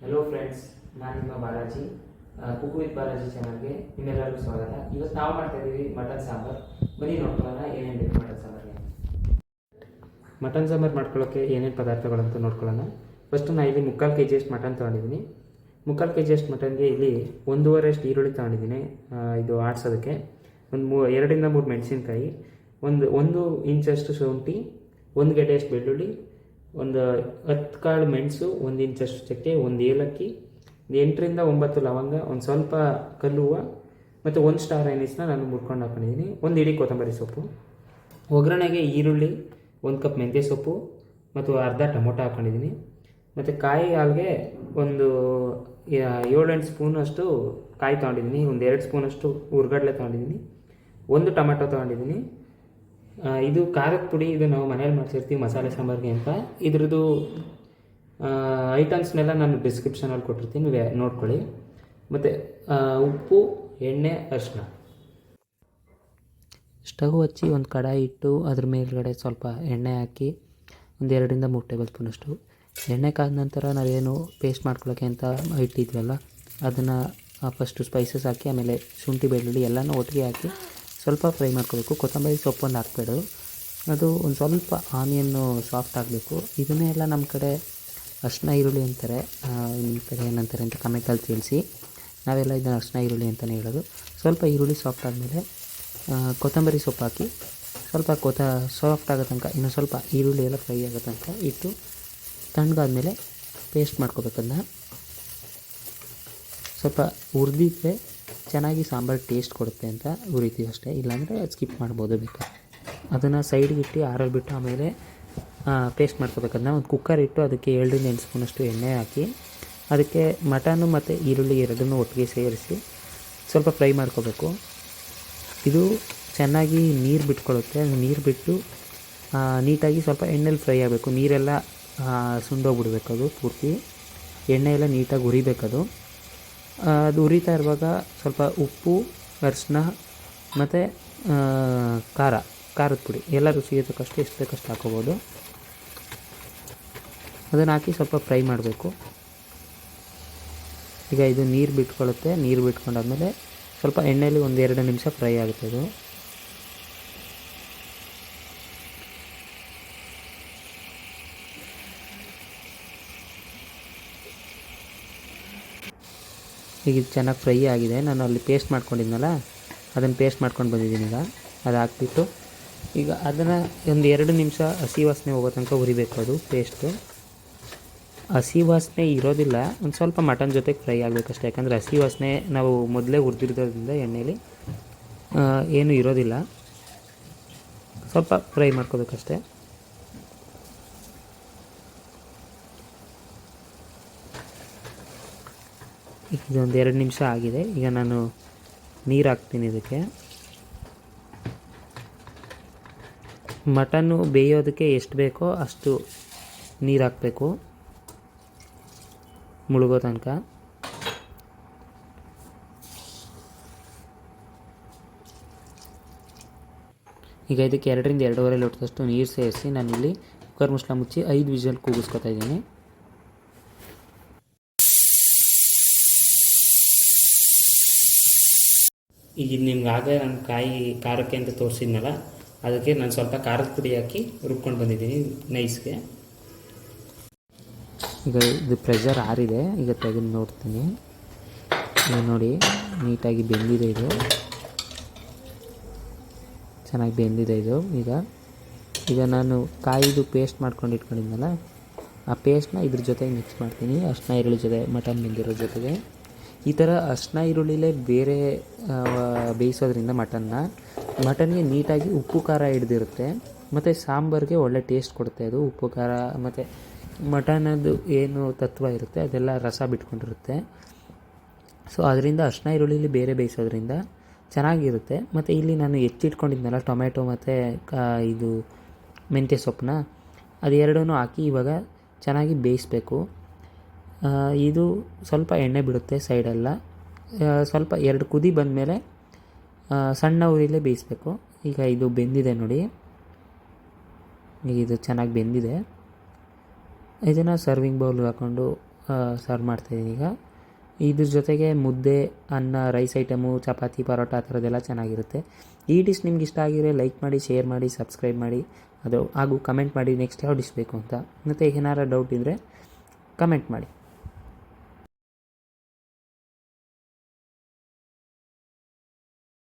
Hello friends, ನಾನು ನಿಮ್ಮ Balaji. Cook with Balaji ಚಾನಲ್ಗೆ ನಿಮ್ಮೆಲ್ಲರಿಗೂ ಸ್ವಾಗತ. ಇವತ್ತು ನಾವು ಮಾಡ್ತಾ ಇದ್ದೀವಿ ಮಟನ್ ಸಾಂಬಾರು. ಬನ್ನಿ ನೋಡ್ಕೊಳ್ಳೋಣ ಏನೇನು ಬೇಕು ಮಟನ್ ಸಾಂಬಾರಿಗೆ. ಮಟನ್ ಸಾಂಬಾರು ಮಾಡ್ಕೊಳ್ಳೋಕ್ಕೆ ಏನೇನು ಪದಾರ್ಥಗಳಂತ ನೋಡ್ಕೊಳ್ಳೋಣ. ಫಸ್ಟು ನಾನು ಇಲ್ಲಿ 3/4 kg ಅಷ್ಟು ಮಟನ್ ತೊಗೊಂಡಿದ್ದೀನಿ. 3/4 kg ಅಷ್ಟು ಮಟನ್ಗೆ ಇಲ್ಲಿ 1.5 ಅಷ್ಟು ಈರುಳ್ಳಿ ತೊಗೊಂಡಿದ್ದೀನಿ. ಇದು ಆಡ್ಸೋದಕ್ಕೆ 2 ಇಂದ 3 ಮೆಣಸಿನ್ಕಾಯಿ, ಒಂದು ಇಂಚಷ್ಟು ಶುಂಠಿ, 1 ಗೆಡ್ಡೆಯಷ್ಟು ಬೆಳ್ಳುಳ್ಳಿ, ಒಂದು 10 ಕಾಳು ಮೆಣಸು, 1 ಇಂಚಷ್ಟು ಚಕ್ಕೆ, 1 ಏಲಕ್ಕಿ, 8 ರಿಂದ 9 ಲವಂಗ, ಒಂದು ಸ್ವಲ್ಪ ಕಲ್ಲು ಹೂವು ಮತ್ತು 1 ಸ್ಟಾರ್ ಎನಿಸ್ನ ನಾನು ಮುರ್ಕೊಂಡು ಹಾಕೊಂಡಿದ್ದೀನಿ. 1 ಇಡೀ ಕೊತ್ತಂಬರಿ ಸೊಪ್ಪು. ಒಗ್ಗರಣೆಗೆ ಈರುಳ್ಳಿ, 1 ಕಪ್ ಮೆಂತ್ಯ ಸೊಪ್ಪು ಮತ್ತು ಅರ್ಧ ಟೊಮೊಟೊ ಹಾಕ್ಕೊಂಡಿದ್ದೀನಿ. ಮತ್ತು ಕಾಯಿ ಹಾಲಿಗೆ ಒಂದು 7-8 ಸ್ಪೂನಷ್ಟು ಕಾಯಿ ತೊಗೊಂಡಿದ್ದೀನಿ. ಒಂದು 2 ಸ್ಪೂನಷ್ಟು ಹುರ್ಗಡ್ಲೆ ತೊಗೊಂಡಿದ್ದೀನಿ. 1 ಟೊಮೆಟೊ ತೊಗೊಂಡಿದ್ದೀನಿ. ಇದು ಖಾರದ ಪುಡಿ, ಇದು ನಾವು ಮನೇಲಿ ಮಾಡ್ಸಿರ್ತೀವಿ ಮಸಾಲೆ ಸಾಂಬಾರಿಗೆ ಅಂತ. ಇದ್ರದ್ದು ಐಟಮ್ಸ್ನೆಲ್ಲ ನಾನು ಡಿಸ್ಕ್ರಿಪ್ಷನಲ್ಲಿ ಕೊಟ್ಟಿರ್ತೀನಿ, ನೋಡ್ಕೊಳ್ಳಿ. ಮತ್ತು ಉಪ್ಪು, ಎಣ್ಣೆ, ಅರಿಶಿನ. ಸ್ಟವ್ ಹಚ್ಚಿ ಒಂದು ಕಡಾಯಿ ಇಟ್ಟು ಅದ್ರ ಮೇಲ್ಗಡೆ ಸ್ವಲ್ಪ ಎಣ್ಣೆ ಹಾಕಿ 2 ರಿಂದ 3 ಟೇಬಲ್ ಸ್ಪೂನಷ್ಟು ಎಣ್ಣೆ ಕಾದ ನಂತರ ನಾವೇನು ಪೇಸ್ಟ್ ಮಾಡ್ಕೊಳ್ಳೋಕ್ಕೆ ಅಂತ ಇಟ್ಟಿದ್ವಲ್ಲ ಅದನ್ನು ಫಸ್ಟು ಸ್ಪೈಸಸ್ ಹಾಕಿ, ಆಮೇಲೆ ಶುಂಠಿ ಬೆಳ್ಳುಳ್ಳಿ ಎಲ್ಲನೂ ಒಟ್ಟಿಗೆ ಹಾಕಿ ಸ್ವಲ್ಪ ಫ್ರೈ ಮಾಡ್ಕೋಬೇಕು. ಕೊತ್ತಂಬರಿ ಸೊಪ್ಪನ್ನು ಹಾಕ್ಬೇಡು, ಅದು ಒಂದು ಸ್ವಲ್ಪ ಆನಿಯನ್ನು ಸಾಫ್ಟ್ ಆಗಬೇಕು. ಇದನ್ನೇ ಎಲ್ಲ ನಮ್ಮ ಕಡೆ ಅರಿಶಿನ ಈರುಳ್ಳಿ ಅಂತಾರೆ, ನಿಮ್ಮ ಕಡೆ ಏನಂತಾರೆ ಅಂತ ಕಮೆಂಟಲ್ಲಿ ತಿಳಿಸಿ. ನಾವೆಲ್ಲ ಇದನ್ನು ಅರಿಶಿನ ಈರುಳ್ಳಿ ಅಂತಲೇ ಹೇಳೋದು. ಸ್ವಲ್ಪ ಈರುಳ್ಳಿ ಸಾಫ್ಟ್ ಆದಮೇಲೆ ಕೊತ್ತಂಬರಿ ಸೊಪ್ಪು ಹಾಕಿ ಸ್ವಲ್ಪ ಸಾಫ್ಟ್ ಆಗೋ ತನಕ, ಇನ್ನೂ ಸ್ವಲ್ಪ ಈರುಳ್ಳಿ ಎಲ್ಲ ಫ್ರೈ ಆಗೋ ತನಕ ಇಟ್ಟು ತಣ್ಣಗಾದ್ಮೇಲೆ ಪೇಸ್ಟ್ ಮಾಡ್ಕೋಬೇಕನ್ನ. ಸ್ವಲ್ಪ ಹುರಿದಿದ್ರೆ ಚೆನ್ನಾಗಿ ಸಾಂಬಾರು ಟೇಸ್ಟ್ ಕೊಡುತ್ತೆ ಅಂತ ಹುರಿತೀವಿ ಅಷ್ಟೇ, ಇಲ್ಲಾಂದರೆ ಸ್ಕಿಪ್ ಮಾಡ್ಬೋದು ಬೇಕಾದ್ರೆ. ಅದನ್ನು ಸೈಡ್ಗೆ ಇಟ್ಟು ಆರಲ್ಲಿ ಬಿಟ್ಟು ಆಮೇಲೆ ಪೇಸ್ಟ್ ಮಾಡ್ಕೋಬೇಕನ್ನ. ಒಂದು ಕುಕ್ಕರ್ ಇಟ್ಟು ಅದಕ್ಕೆ 7 ರಿಂದ 8 ಸ್ಪೂನಷ್ಟು ಎಣ್ಣೆ ಹಾಕಿ ಅದಕ್ಕೆ ಮಟನ್ನು ಮತ್ತು ಈರುಳ್ಳಿ ಎರಡನ್ನೂ ಒಟ್ಟಿಗೆ ಸೇರಿಸಿ ಸ್ವಲ್ಪ ಫ್ರೈ ಮಾಡ್ಕೋಬೇಕು. ಇದು ಚೆನ್ನಾಗಿ ನೀರು ಬಿಟ್ಕೊಳ್ಳುತ್ತೆ. ನೀರು ಬಿಟ್ಟು ನೀಟಾಗಿ ಸ್ವಲ್ಪ ಎಣ್ಣೆಲಿ ಫ್ರೈ ಆಗಬೇಕು. ನೀರೆಲ್ಲ ಸುಂಡೋಗ್ಬಿಡ್ಬೇಕು, ಅದು ಪೂರ್ತಿ ಎಣ್ಣೆ ಎಲ್ಲ ನೀಟಾಗಿ ಹುರಿಬೇಕದು. ಅದು ಉರಿತಾ ಇರುವಾಗ ಸ್ವಲ್ಪ ಉಪ್ಪು, ಅರಿಶಿನ ಮತ್ತು ಖಾರದ ಪುಡಿ ಎಲ್ಲ ರುಚಿಗೆ ತಕ್ಕಷ್ಟು ಎಷ್ಟು ಬೇಕಷ್ಟು ಹಾಕೋಬೋದು. ಅದನ್ನು ಹಾಕಿ ಸ್ವಲ್ಪ ಫ್ರೈ ಮಾಡಬೇಕು. ಈಗ ಇದು ನೀರು ಬಿಟ್ಕೊಳ್ಳುತ್ತೆ. ನೀರು ಬಿಟ್ಕೊಂಡಾದ್ಮೇಲೆ ಸ್ವಲ್ಪ ಎಣ್ಣೆಯಲ್ಲಿ 1-2 ನಿಮಿಷ ಫ್ರೈ ಆಗುತ್ತೆ ಅದು. ಈಗ ಇದು ಚೆನ್ನಾಗಿ ಫ್ರೈ ಆಗಿದೆ. ನಾನು ಅಲ್ಲಿ ಪೇಸ್ಟ್ ಮಾಡ್ಕೊಂಡಿದ್ನಲ್ಲ ಅದನ್ನು ಪೇಸ್ಟ್ ಮಾಡ್ಕೊಂಡು ಬಂದಿದ್ದೀನಿ. ಈಗ ಅದು ಹಾಕ್ಬಿಟ್ಟು ಈಗ ಅದನ್ನು 1-2 ನಿಮಿಷ ಹಸಿ ವಾಸನೆ ಹೋಗೋ ತನಕ ಹುರಿಬೇಕು. ಅದು ಪೇಸ್ಟು ಹಸಿ ವಾಸನೆ ಇರೋದಿಲ್ಲ, ಒಂದು ಸ್ವಲ್ಪ ಮಟನ್ ಜೊತೆಗೆ ಫ್ರೈ ಆಗಬೇಕಷ್ಟೇ. ಯಾಕಂದರೆ ಹಸಿ ವಾಸನೆ ನಾವು ಮೊದಲೇ ಹುರಿದಿರೋದ್ರಿಂದ ಎಣ್ಣೆಲಿ ಏನೂ ಇರೋದಿಲ್ಲ, ಸ್ವಲ್ಪ ಫ್ರೈ ಮಾಡ್ಕೋಬೇಕಷ್ಟೇ. ಇದೊಂದು 2 ನಿಮಿಷ ಆಗಿದೆ. ಈಗ ನಾನು ನೀರು ಹಾಕ್ತೀನಿ ಇದಕ್ಕೆ. ಮಟನ್ನು ಬೇಯೋದಕ್ಕೆ ಎಷ್ಟು ಬೇಕೋ ಅಷ್ಟು ನೀರು ಹಾಕಬೇಕು, ಮುಳುಗೋ ತನಕ. ಈಗ ಇದಕ್ಕೆ 2 ರಿಂದ 2.5 ಲೋಟದಷ್ಟು ನೀರು ಸೇರಿಸಿ ನಾನಿಲ್ಲಿ ಕುಕ್ಕರ್ ಮುಚ್ಚಳ ಮುಚ್ಚಿ 5 ವಿಷಲ್ ಕೂಗಿಸ್ಕೊತಾ ಇದ್ದೀನಿ. ಈಗ ಇದು ನಿಮ್ಗೆ ಆಗಲೇ ನಾನು ಖಾರಕ್ಕೆ ಅಂತ ತೋರಿಸಿದ್ನಲ್ಲ, ಅದಕ್ಕೆ ನಾನು ಸ್ವಲ್ಪ ಖಾರದ ಪುಡಿ ಹಾಕಿ ರುಬ್ಕೊಂಡು ಬಂದಿದ್ದೀನಿ ನೈಸ್ಗೆ. ಈಗ ಇದು ಪ್ರೆಷರ್ ಆರಿದೆ, ಈಗ ತೆಗೆದು ನೋಡ್ತೀನಿ. ನೋಡಿ ನೀಟಾಗಿ ಬೆಂದಿದೆ, ಇದು ಚೆನ್ನಾಗಿ ಬೆಂದಿದೆ ಇದು. ಈಗ ನಾನು ಕಾಯಿದು ಪೇಸ್ಟ್ ಮಾಡ್ಕೊಂಡು ಇಟ್ಕೊಂಡಿದ್ನಲ್ಲ ಆ ಪೇಸ್ಟ್ನ ಇದ್ರ ಜೊತೆಗೆ ಮಿಕ್ಸ್ ಮಾಡ್ತೀನಿ, ಅರಿಶಿನ ಈರುಳ್ಳಿ ಜೊತೆ, ಮಟನ್ ಬೆಂದಿರೋ ಜೊತೆಗೆ. ಈ ಥರ ಅರಿಶಿನ ಈರುಳ್ಳಿಲೇ ಬೇರೆ ಬೇಯಿಸೋದ್ರಿಂದ ಮಟನ್ಗೆ ನೀಟಾಗಿ ಉಪ್ಪು ಖಾರ ಹಿಡ್ದಿರುತ್ತೆ ಮತ್ತು ಸಾಂಬಾರಿಗೆ ಒಳ್ಳೆ ಟೇಸ್ಟ್ ಕೊಡುತ್ತೆ ಅದು. ಉಪ್ಪು ಖಾರ ಮತ್ತು ಮಟನದು ಏನು ತತ್ವ ಇರುತ್ತೆ ಅದೆಲ್ಲ ರಸ ಬಿಟ್ಕೊಂಡಿರುತ್ತೆ. ಸೊ ಅದರಿಂದ ಅರಿಶಿನ ಈರುಳ್ಳಿಲಿ ಬೇರೆ ಬೇಯಿಸೋದ್ರಿಂದ ಚೆನ್ನಾಗಿರುತ್ತೆ. ಮತ್ತು ಇಲ್ಲಿ ನಾನು ಹೆಚ್ಚಿಟ್ಕೊಂಡಿದ್ನಲ್ಲ ಟೊಮೆಟೊ ಮತ್ತು ಇದು ಮೆಂತ್ಯ ಸೊಪ್ಪನ್ನ, ಅದೆರಡೂ ಹಾಕಿ ಇವಾಗ ಚೆನ್ನಾಗಿ ಬೇಯಿಸಬೇಕು. ಇದು ಸ್ವಲ್ಪ ಎಣ್ಣೆ ಬಿಡುತ್ತೆ ಸೈಡೆಲ್ಲ. ಸ್ವಲ್ಪ 2 ಕುದಿ ಬಂದಮೇಲೆ ಸಣ್ಣ ಉರಿಲೇ ಬೇಯಿಸಬೇಕು. ಈಗ ಇದು ಬೆಂದಿದೆ ನೋಡಿ, ಈಗ ಇದು ಚೆನ್ನಾಗಿ ಬೆಂದಿದೆ. ಇದನ್ನು ಸರ್ವಿಂಗ್ ಬೌಲ್ಗೆ ಹಾಕ್ಕೊಂಡು ಸರ್ವ್ ಮಾಡ್ತಾಯಿದ್ದೀನಿ ಈಗ. ಇದ್ರ ಜೊತೆಗೆ ಮುದ್ದೆ, ಅನ್ನ, ರೈಸ್ ಐಟಮು, ಚಪಾತಿ, ಪರೋಟ ಆ ಥರದ್ದೆಲ್ಲ ಚೆನ್ನಾಗಿರುತ್ತೆ. ಈ ಡಿಶ್ ನಿಮ್ಗೆ ಇಷ್ಟ ಆಗಿದ್ರೆ ಲೈಕ್ ಮಾಡಿ, ಶೇರ್ ಮಾಡಿ, ಸಬ್ಸ್ಕ್ರೈಬ್ ಮಾಡಿ, ಹಾಗೂ ಕಮೆಂಟ್ ಮಾಡಿ ನೆಕ್ಸ್ಟ್ ಯಾವ ಡಿಶ್ ಬೇಕು ಅಂತ. ಮತ್ತು ಏನಾರ ಡೌಟ್ ಇದ್ದರೆ ಕಮೆಂಟ್ ಮಾಡಿ.